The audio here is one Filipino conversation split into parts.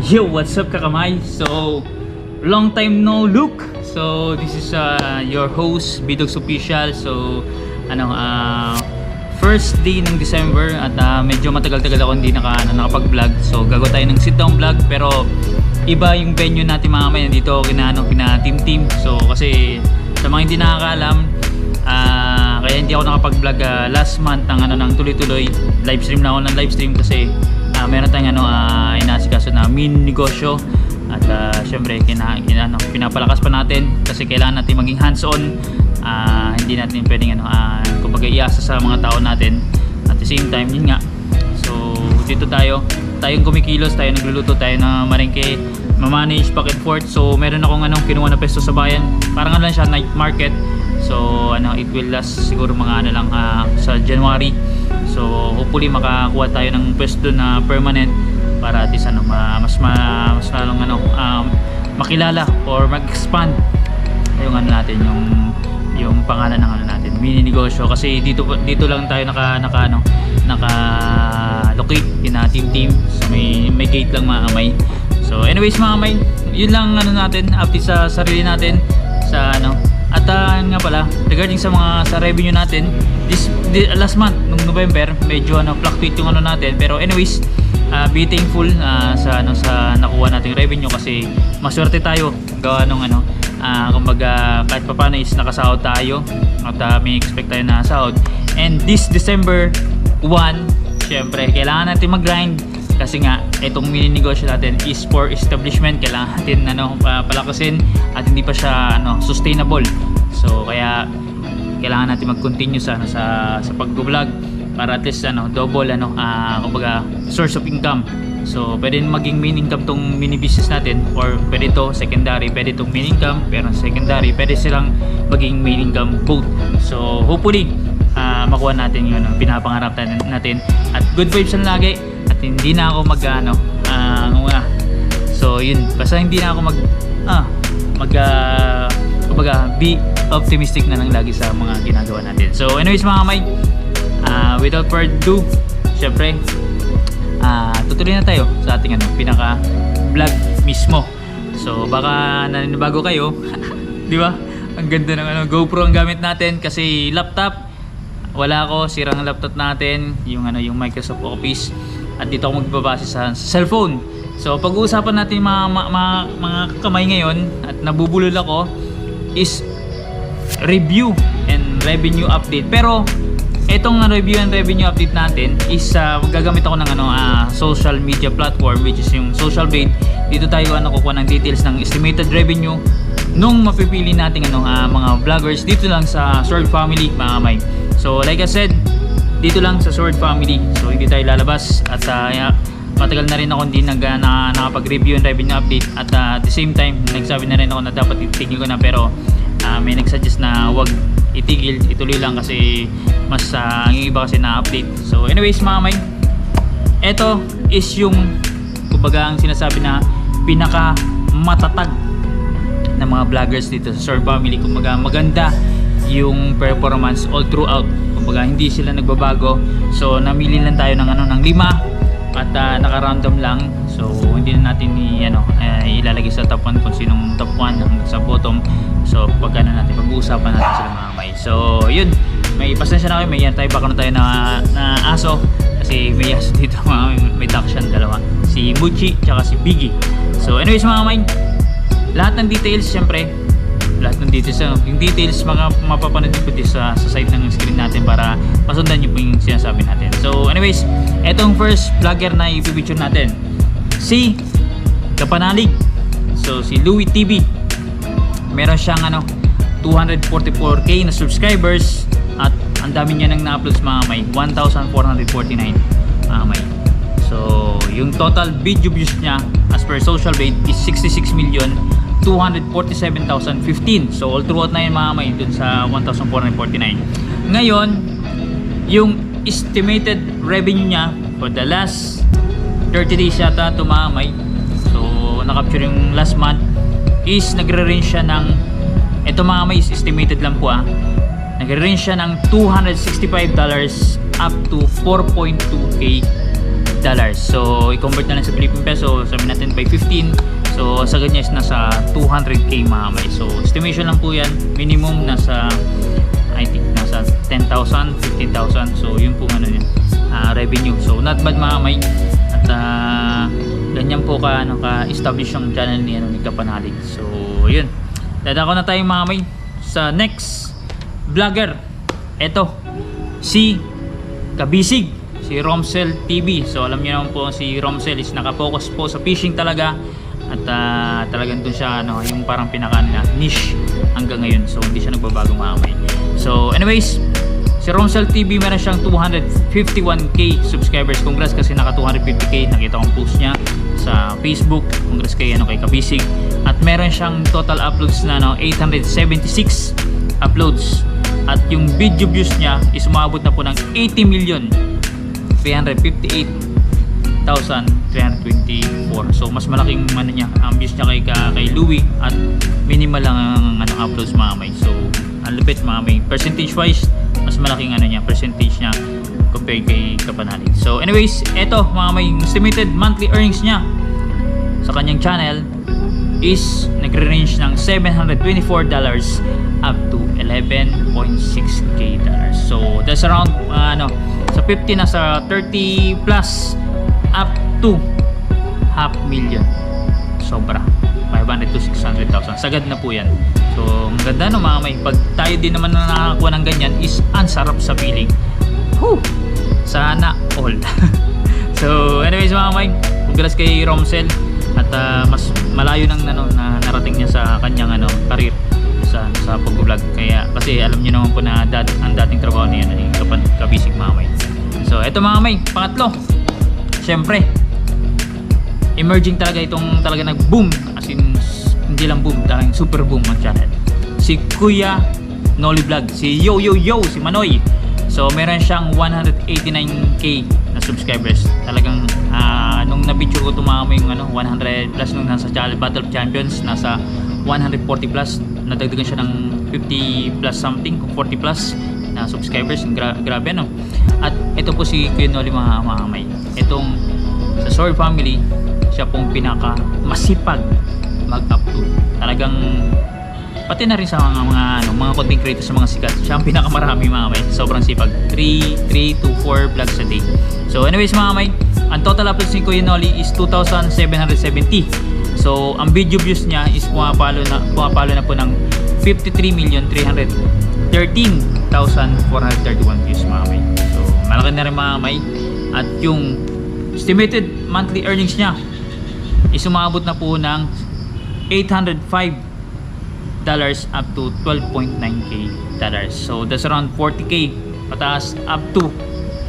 Yo, what's up kakamay? So, long time no look. So, this is your host, Bidogs Official. So, first day ng December at medyo matagal-tagal ako hindi nakapag-vlog. So, gagawa tayo ng sit-down vlog pero iba yung venue natin mga kamay. Nandito ako kina team. So, kasi sa mga hindi nakakaalam, kaya hindi ako nakapag-vlog last month ng tuloy-tuloy. Live stream na ako ng live stream kasi meron tayong inasikaso na mini negosyo at syempre pinapalakas pa natin kasi kailangan natin maging hands-on. Hindi natin pwedeng kumbaga iasa sa mga tao natin at the same time yun nga. So dito tayong kumikilos, tayo nagluluto, tayo na marengke, ma-manage back and forth. So meron akong kinuha na pesto sa bayan, parang lang siya night market. So it will last siguro mga lang sa January. So hopefully makakuha tayo ng pwesto na permanent para at least mas lalong makilala or mag-expand yung natin yung pangalan ng natin, mini negosyo. Kasi dito lang tayo naka-locate kina team. So may gate lang mga kamay. So anyways mga kamay, yun lang natin update sa sarili natin sa at nga pala regarding sa revenue natin this last month nung November medyo fluctuate yung natin, pero anyways be thankful sa nakuha nating revenue kasi maswerte tayo gawa nung kumbaga kahit papaano is nakasahod tayo at may expect tayo na sahod. And this December 1 syempre kailangan natin mag-grind kasi nga itong mini negosyo natin is for establishment. Kailangan natin palakasin at hindi pa siya sustainable. So kaya kailangan natin mag-continue sa pag-vlog para at least double kumbaga source of income. So pwede maging main income tong mini business natin or pwede to secondary, pwede tong main income pero secondary, pwede silang maging main income both. So hopefully makuha natin yung pinapangarap natin at good vibes lang lagi. At hindi na ako so yun, basta hindi na ako kumbaga be optimistic na lang lagi sa mga ginagawa natin. So anyways mga kamay, without further ado, syempre tutuloy na tayo sa ating pinaka vlog mismo. So baka naninibago kayo di ba? Ang ganda ng GoPro ang gamit natin kasi laptop wala ako, sirang laptop natin, yung Microsoft Office. At dito ako magbabase sa cellphone. So pag-uusapan natin mga kamay ngayon at nabubulol ako is review and revenue update. Pero itong review and revenue update natin is gagamit ako ng social media platform which is yung Social Blade. Dito tayo kukuha ng details ng estimated revenue nung mapipili natin mga vloggers dito lang sa Sword Family mga kamay. So like I said, dito lang sa Sword Family. So hindi tayo lalabas at matagal na rin ako hindi nakapag-review and revenue update at at the same time nagsabi na rin ako na dapat itigil ko na, pero may nagsuggest na wag itigil, ituloy lang kasi mas ang iba kasi na-update. So anyways mga kamay, eto is yung kumbaga ang sinasabi na pinaka matatag na mga vloggers dito sa Sword Family. Kumbaga maganda yung performance all throughout, kumbaga hindi sila nagbabago. So namili lang tayo ng 5 at naka-random lang. So hindi na natin ilalagay sa top 1 kung sinong top 1 hanggang sa bottom. So natin pag-uusapan natin sila mga kamay. So yun, may pasensya na kayo, may tayo baka na tayo na aso kasi may aso dito may Dachshund dalawa, si Buchi tsaka si Biggie. So anyways mga kamay, lahat ng details syempre yung details mapapanood po sa side ng screen natin para masundan nyo po yung sinasabi natin. So anyways, etong first vlogger na ipipicture natin, si Kapanalig. So si Louie TV, meron siyang 244k na subscribers at ang dami niya nang na-upload mga kamay, 1,449 mga kamay. So yung total video views niya as per Social Blade is 66,247,015. So all throughout na yun mga kamay dun sa 1,449. Ngayon yung estimated revenue niya for the last 30 days yata ito mga kamay. So na-capture yung last month is nagre-range siya ng, ito mga kamay is estimated lang po nagre-range siya ng $265 up to 4.2k. So i-convert na lang sa Philippine peso, sabihin natin by 15. So sagad niya is nasa 200k mga kamay. So estimation lang po yan, minimum nasa I think nasa 10,000, 15,000. So yun po ano yun, revenue. So not bad mga kamay. At ganyan po ka-establish yung channel ni Kapanalig. So yun, dadako na tayo mga kamay sa next vlogger. Eto si Kabisig, si Romsel TV. So alam niyo naman po si Romsel is nakapokus po sa fishing talaga. At talagang doon siya yung parang pinaka niche hanggang ngayon. So hindi siya nagbabago mga kamay. So anyways, si Romsel TV meron siyang 251k subscribers. Congrats kasi naka 250k. Nakita kong post niya sa Facebook. Congrats kay kay Kabisig. At meron siyang total uploads na 876 uploads. At yung video views niya is umabot na po ng 80,358,324. So mas malaking niya ang views niya kay Louie at minimal lang ang uploads mga kamay. So ang lupit mga kamay. Percentage wise, mas malaking niya, percentage niya compared kay Kapanalig. So anyways, eto mga kamay, estimated monthly earnings niya sa kanyang channel is nagre-range ng $724 up to $11.6k. So that's around sa 50 na sa 30 plus up to $500,000. Sobra 500 to 600,000. Sagad na po yan. So ang ganda no mga may. Pag tayo din naman na nakakakuha ng ganyan is ang sarap sa feeling. Whew! Sana all. So anyways mga may, congrats kay Romsel. At mas malayo nang na narating niya sa kanyang career sa pag-vlog. Kaya kasi alam niyo naman po na ang dating trabaho niya ay Kabisig mga may. So eto mga may, pangatlo. Syempre, emerging talaga itong talaga nag-boom, as in hindi lang boom, talagang super boom ang channel. Si Kuya Noli Vlog, si Yo si Manoy. So meron siyang 189k na subscribers. Talagang nung na-picture ko tumama yung 100 plus nung nasa Battle of Champions, nasa 140 plus, nadagdagan siya ng 50 plus something, 40 plus na subscribers. Grabe no. At ito po si Kuya Noli mga kamay. Itong sa Sword Family, siya pong pinaka masipag mag-upload. Talagang pati na rin sa mga content creators sa mga sikat, siya ang pinakamarami mga kamay. Sobrang sipag. 3 to 4 vlogs a day. So anyways mga kamay, ang total uploads ni Kuya Noli is 2,770. So ang video views niya is pumapalo na po ng 53,313,431 views mga kamay. So malaki na rin mga kamay. At yung estimated monthly earnings niya is umabot na po ng $805 up to $12.9k. So that's around 40k pataas up to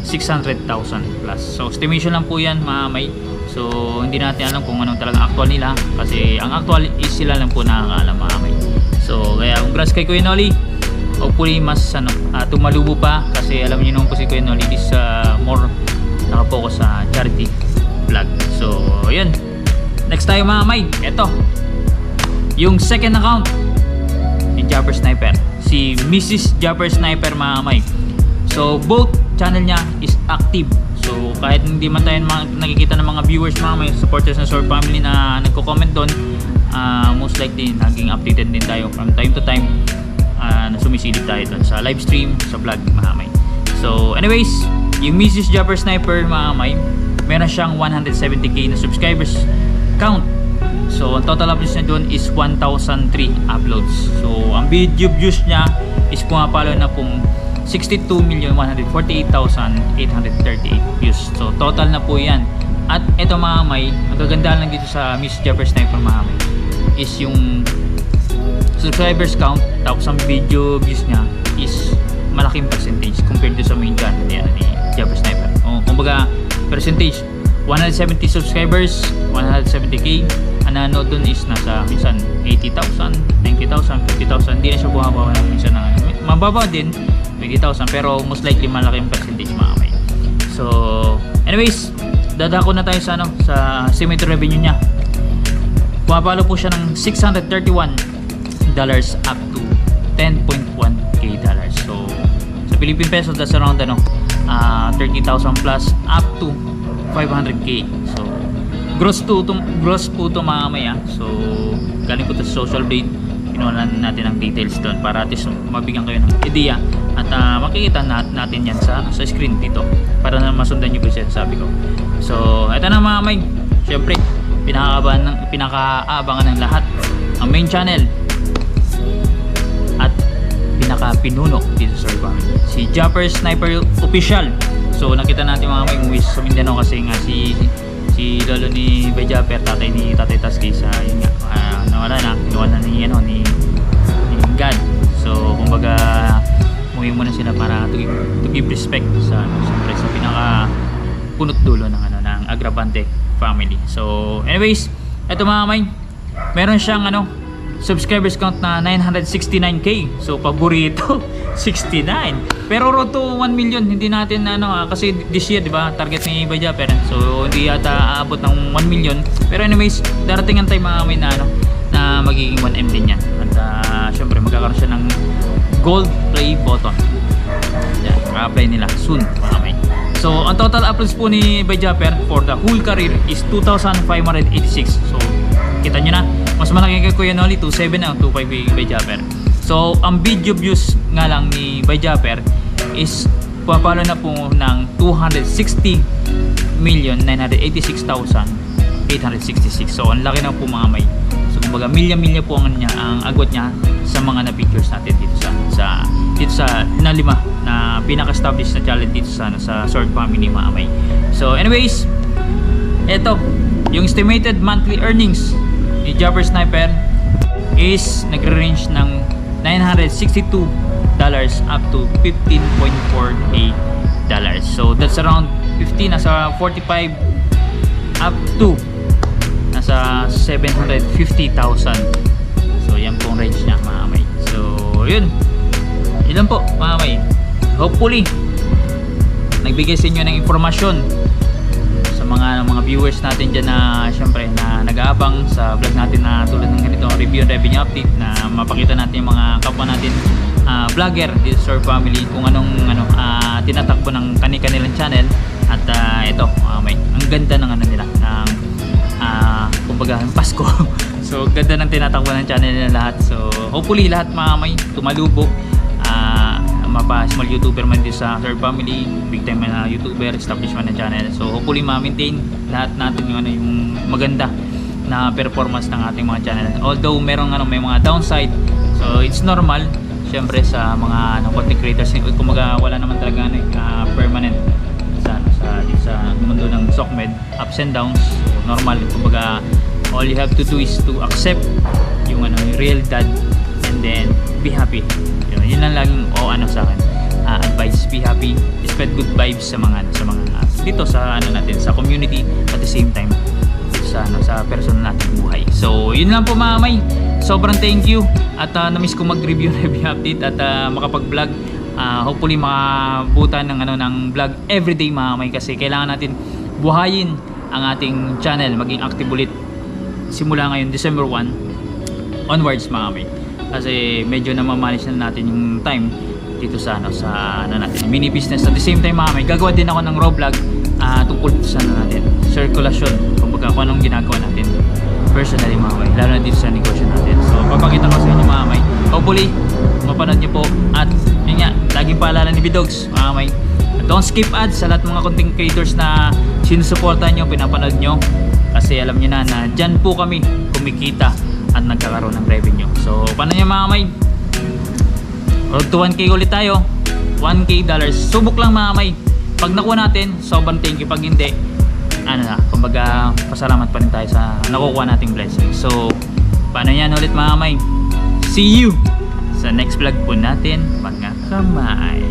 600,000 plus. So estimation lang po yan mga may. So hindi natin alam kung anong talagang actual nila, kasi ang actual is sila lang po nakakaalam mga may. So kaya congrats kay Kuya Noli. Hopefully mas tumalubo pa, kasi alam niyo naman po si Kuya Noli is more nakapokus sa charity vlog. So yun, next tayo mga may. Eto yung second account ni Japper Sniper, si Mrs. Japper Sniper mga kamay. So both channel niya is active. So kahit hindi man tayo nakikita ng mga viewers mga kamay, supporters ng Sword Family na nagko-comment doon, most likely naging updated din tayo from time to time na sumisilip tayo doon sa live stream, sa vlog mga kamay. So anyways, yung Mrs. Japper Sniper mga kamay, meron siyang 170k na subscribers count. So ang total uploads niya doon is 1,003 uploads. So ang video views niya is pumapalo na pong 62,148,838 views. So total na po yan. At eto mga kamay, ang kaganda lang dito sa Miss Japper Sniper mga kamay is yung subscribers count, tapos ang video views niya is malaking percentage compared to sa main channel ni Japper Sniper. Kumbaga percentage 170 subscribers, 170k. Ang nanood dun is nasa minsan 80,000, 90,000, 50,000. Hindi na siya bumababa na minsan mababa din 20,000, pero most likely malaki yung percentage mga kamay. So anyways, dadako na tayo sa sa estimated revenue niya. Pumapalo po siya ng $631 up to $10.1k. So sa Philippine peso, that's around 30,000 plus up to 500k. So gross po to mga kamay ah. So galing po to sa Social Blade, kinuha natin ang details doon para at least mabigyan kayo ng idea at makikita natin yan sa screen dito para na masundan nyo po siya sabi ko. So ito na mga kamay, syempre pinakaabangan ng lahat ang main channel at pinaka-pinuno dito sa Family, si Japper Sniper Official. So nakita natin mga kamay umuwi sa Mindanao kasi nga si lolo ni Bay Japper, tatay ni Tatay Tasky sa yun nga nawala na, kinuha na ni God. So kumbaga umuwi muna sila para to give respect sa siyempre sa pinaka punot dulo ng ng Agravante family. So anyways, eto mga kamay, meron siyang subscribers count na 969k. So paborito 69. Pero road to 1 million hindi natin kasi this year 'di ba target ni Bay Japper. So hindi yata aabot ng 1 million. Pero anyways, darating ang time mga kamay na magiging 1M din yan. At syempre magkakaroon siya ng gold play button. Yan, ma-apply nila soon mga kamay. So ang total uploads po ni Bay Japper for the whole career is 2,586. So kita nyo na, mas malaki kay Kuya Noli, 2.7 na 2.5 kay Bay Japper. So ang video views nga lang ni Bay Japper is papalo na po ng 260,986,866. So ang laki na po mga may. So kumbaga milya-milya po ang agwat niya sa mga na-pictures natin dito sa na lima na pinaka-established na challenge dito sa Sword Family mga may. So anyways, eto yung estimated monthly earnings ni Japper Sniper is nagre-range ng $962 up to $15.4k. So that's around 15 nasa 45 up to nasa 750,000. So yan pong range niya mga kamay. So yun lang po mga kamay. Hopefully nagbigay sa inyo ng informasyon sa mga viewers natin dyan na syempre na nag-aabang sa vlog natin na tulad ng ganito review and revenue update na mapakita natin yung mga kapwa natin vlogger dito sa Family kung anong tinatakbo ng kanilang channel. At ito may ang ganda ng nila ng kumbaga Pasko. So ganda ng tinatakbo ng channel nila lahat. So hopefully lahat mga may tumalubog, mapa small YouTuber man din sa Third Family, big time na YouTuber, establishment na channel. So hopefully ma-maintain lahat natin yung yung maganda na performance ng ating mga channel. Although merong may mga downside, so it's normal syempre sa mga content creators. Kumaga wala naman talaga permanent sa mundo ng SOCMED, ups and downs. So, normal kumbaga all you have to do is to accept yung yung realidad and then be happy. Yun lang laging sa akin advice, be happy, spread good vibes sa mga dito sa natin sa community at the same time sa personal natin buhay. So yun lang po mga kamay, sobrang thank you at na-miss ko mag-review update at makapag-vlog. Hopefully makabutan ng vlog everyday mga kamay kasi kailangan natin buhayin ang ating channel, maging active ulit simula ngayon December 1 onwards mga kamay. Kasi medyo namamanage na natin yung time dito sa natin mini business. At the same time mga may gagawa din ako ng raw vlog tungkol sa natin circulation, kumbaga kung anong ginagawa natin personally mga may, lalo na dito sa negosyo natin. So papakita ko sa inyo mga may, hopefully mapanood nyo po. At yun nga, laging paalala ni Bidogs mga may, don't skip ads sa lahat mga content creators na sinusuportahan nyo, pinapanood nyo, kasi alam nyo na dyan po kami kumikita at nagkakaroon ng revenue. So paano nyo mga kamay, road to 1k ulit tayo, 1k dollars. Subok lang mga kamay, pag nakuha natin sobrang thank you, pag hindi kumbaga pasalamat pa rin tayo sa nakukuha nating blessing. So paano yan ulit mga kamay, see you sa next vlog po natin mga kamay.